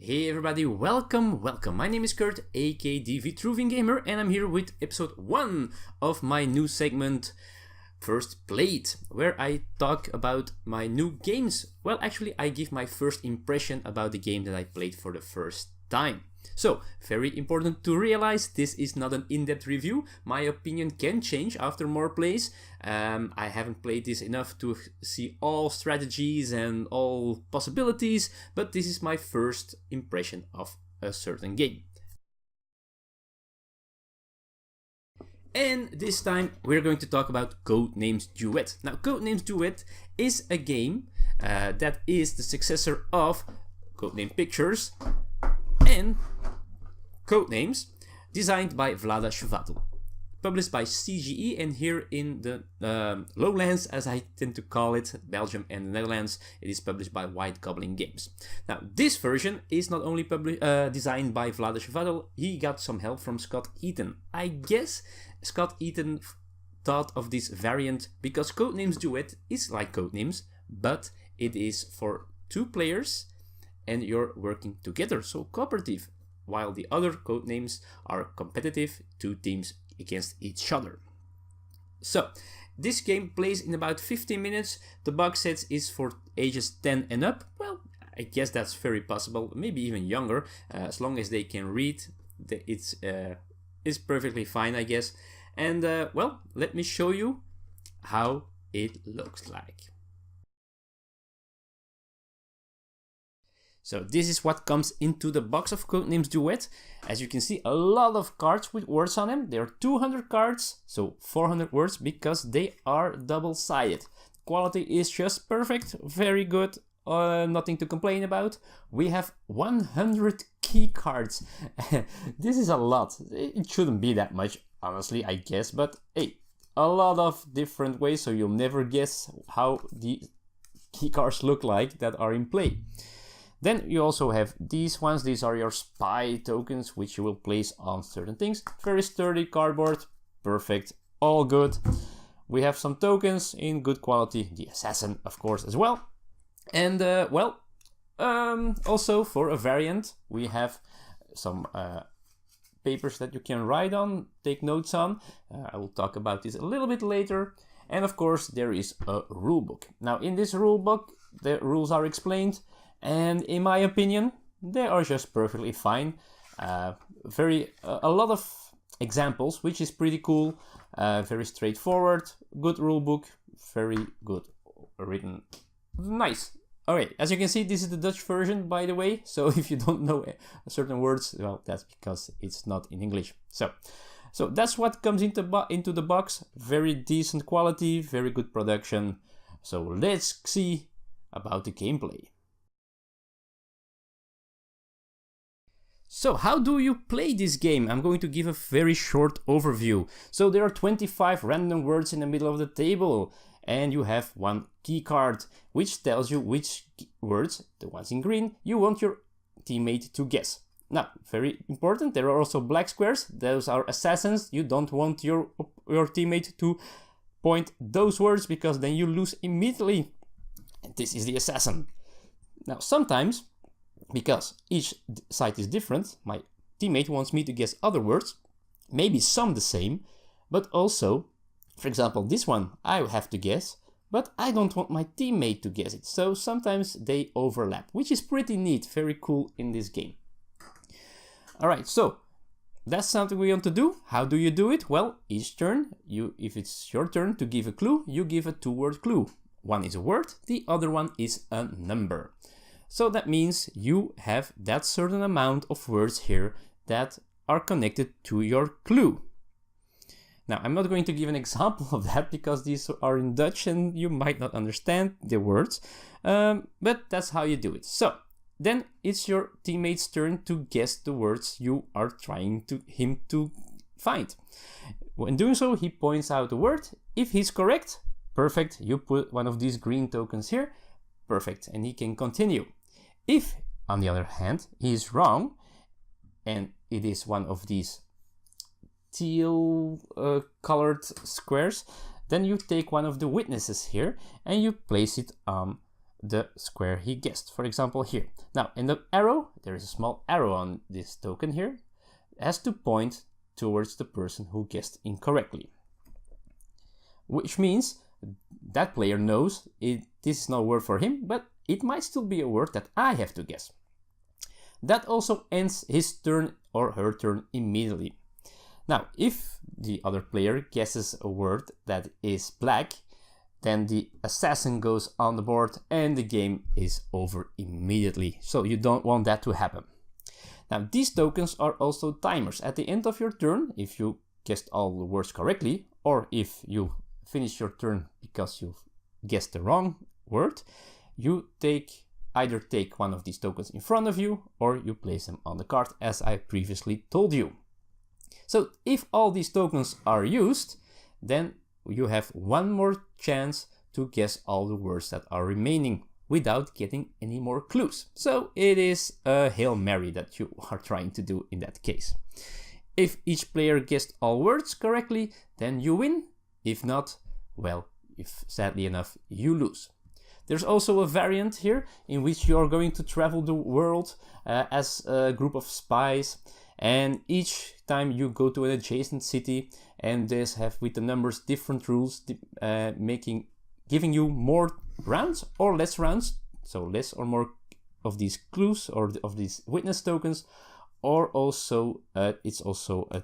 Hey everybody, welcome. My name is Kurt, aka the Vitruvian Gamer, and I'm here with episode 1 of my new segment, First PlaYte, where I talk about my new games. Well, actually, I give my first impression about the game that I played for the first time. So, very important to realize, this is not an in-depth review. My opinion can change after more plays. I haven't played this enough to see all strategies and all possibilities, but this is my first impression of a certain game. And this time we're going to talk about Codenames Duet. Now, Codenames Duet is a game that is the successor of Codename Pictures and Codenames, designed by Vlada Chvátil, published by CGE, and here in the lowlands, as I tend to call it, Belgium and the Netherlands, it is published by White Goblin Games. Now, this version is not only designed by Vlada Chvátil, he got some help from Scott Eaton. I guess Scott Eaton thought of this variant because Codenames Duet is like Codenames, but it is for 2 players and you're working together, so cooperative, while the other Codenames are competitive, 2 teams against each other. So, this game plays in about 15 minutes. The box set is for ages 10 and up. Well, I guess that's very possible, maybe even younger, as long as they can read. It's perfectly fine, I guess. And well, let me show you how it looks like. So this is what comes into the box of Codenames Duet. As you can see, a lot of cards with words on them. There are 200 cards, so 400 words, because they are double-sided. Quality is just perfect, very good, nothing to complain about. We have 100 key cards. This is a lot. It shouldn't be that much, honestly, I guess, but hey, a lot of different ways, so you'll never guess how the key cards look like that are in play. Then you also have these ones. These are your spy tokens, which you will place on certain things. Very sturdy cardboard, perfect, all good. We have some tokens in good quality, the assassin, of course, as well. And well, also for a variant, we have some papers that you can write on, take notes on. I will talk about this a little bit later. And of course, there is a rulebook. Now, in this rulebook, the rules are explained. And in my opinion, they are just perfectly fine. A lot of examples, which is pretty cool. Very straightforward, good rulebook, very good written. Nice. Alright, as you can see, this is the Dutch version, by the way. So if you don't know certain words, well, that's because it's not in English. So that's what comes into the box. Very decent quality, very good production. So let's see about the gameplay. So how do you play this game? I'm going to give a very short overview. So there are 25 random words in the middle of the table, and you have 1 key card, which tells you which words, the ones in green, you want your teammate to guess. Now, very important, there are also black squares. Those are assassins. You don't want your teammate to point those words because then you lose immediately. And this is the assassin. Now, sometimes, because each side is different, my teammate wants me to guess other words, maybe some the same, but also, for example, this one I have to guess, but I don't want my teammate to guess it. So sometimes they overlap, which is pretty neat, very cool in this game. Alright, so that's something we want to do. How do you do it? Well, each turn, if it's your turn to give a clue, you give a 2-word clue. One is a word, the other one is a number. So that means you have that certain amount of words here that are connected to your clue. Now, I'm not going to give an example of that because these are in Dutch and you might not understand the words, but that's how you do it. So then it's your teammate's turn to guess the words you are trying him to find. When doing so, he points out the word. If he's correct, perfect, you put one of these green tokens here, perfect, and he can continue. If, on the other hand, he is wrong, and it is one of these teal colored squares, then you take one of the witnesses here and you place it on the square he guessed. For example, here. Now, in the arrow, there is a small arrow on this token here. It has to point towards the person who guessed incorrectly. Which means that player knows this is not a word for him, but it might still be a word that I have to guess. That also ends his turn or her turn immediately. Now, if the other player guesses a word that is black, then the assassin goes on the board and the game is over immediately. So you don't want that to happen. Now, these tokens are also timers. At the end of your turn, if you guessed all the words correctly, or if you finish your turn because you guessed the wrong word, you either take one of these tokens in front of you or you place them on the card, as I previously told you. So if all these tokens are used, then you have one more chance to guess all the words that are remaining without getting any more clues. So it is a Hail Mary that you are trying to do in that case. If each player guessed all words correctly, then you win. If not, well, sadly enough, you lose. There's also a variant here in which you are going to travel the world as a group of spies, and each time you go to an adjacent city, and this have with the numbers different rules, giving you more rounds or less rounds, so less or more of these clues or of these witness tokens, or also it's also a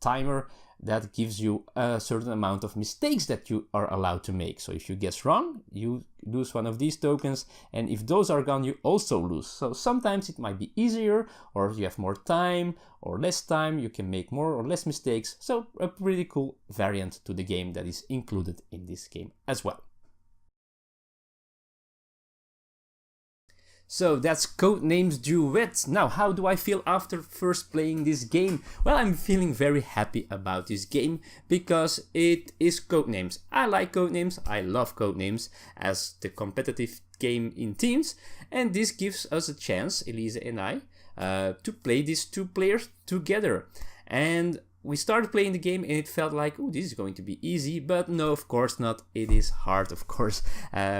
timer that gives you a certain amount of mistakes that you are allowed to make. So if you guess wrong, you lose one of these tokens, and if those are gone, you also lose. So sometimes it might be easier, or you have more time or less time, you can make more or less mistakes. So a pretty cool variant to the game that is included in this game as well. So that's Codenames Duet. Now, how do I feel after first playing this game? Well, I'm feeling very happy about this game because it is Codenames. I like Codenames, I love Codenames as the competitive game in teams, and this gives us a chance, Elise and I, to play these two players together. And we started playing the game and it felt like, oh, this is going to be easy, but no, of course not. It is hard, of course.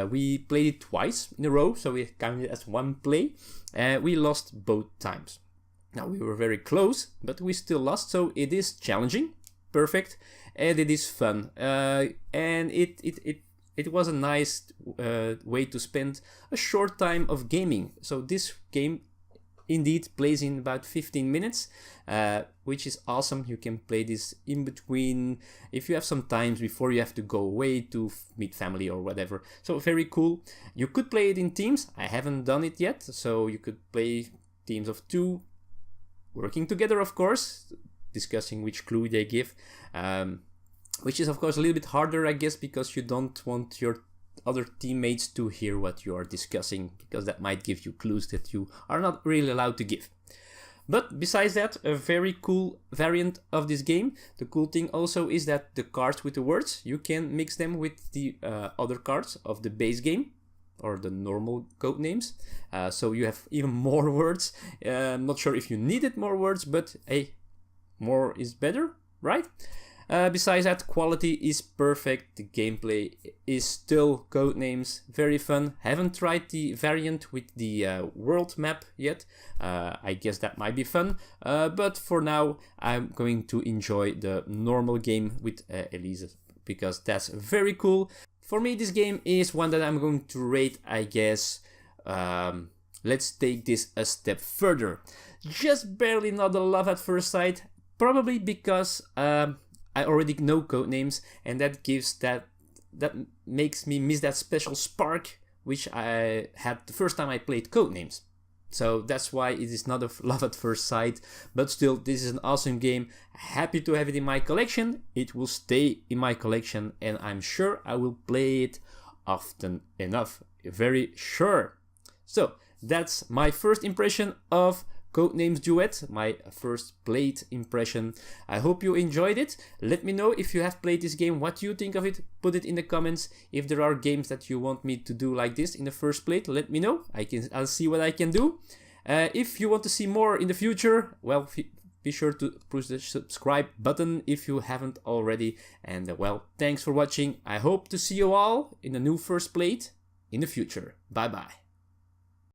We played it twice in a row, so we counted it as one play. We lost both times. Now, we were very close, but we still lost, so it is challenging, perfect, and it is fun. And it was a nice way to spend a short time of gaming. So this game indeed plays in about 15 minutes, which is awesome. You can play this in between if you have some times before you have to go away to meet family or whatever. So very cool. You could play it in teams. I haven't done it yet, so you could play teams of 2 working together, of course, discussing which clue they give, which is of course a little bit harder, I guess, because you don't want your other teammates to hear what you are discussing, because that might give you clues that you are not really allowed to give. But besides that, a very cool variant of this game. The cool thing also is that the cards with the words, you can mix them with the other cards of the base game or the normal Codenames. So you have even more words. I'm not sure if you needed more words, but hey, more is better, right? Besides that, quality is perfect. The gameplay is still Codenames, very fun. Haven't tried the variant with the world map yet. I guess that might be fun. But for now, I'm going to enjoy the normal game with Elise, because that's very cool. For me, this game is one that I'm going to rate, I guess. Let's take this a step further. Just barely not a love at first sight, probably because I already know Codenames, and that makes me miss that special spark which I had the first time I played Codenames. So that's why it is not a love at first sight, but still, this is an awesome game. Happy to have it in my collection. It will stay in my collection, and I'm sure I will play it often enough. Very sure. So that's my first impression of Codenames Duet, my first played impression. I hope you enjoyed it. Let me know if you have played this game, what you think of it. Put it in the comments. If there are games that you want me to do like this in the first plate, let me know. I'll see what I can do. If you want to see more in the future, well, be sure to push the subscribe button if you haven't already. And well, thanks for watching. I hope to see you all in the new first plate. in the future. Bye bye.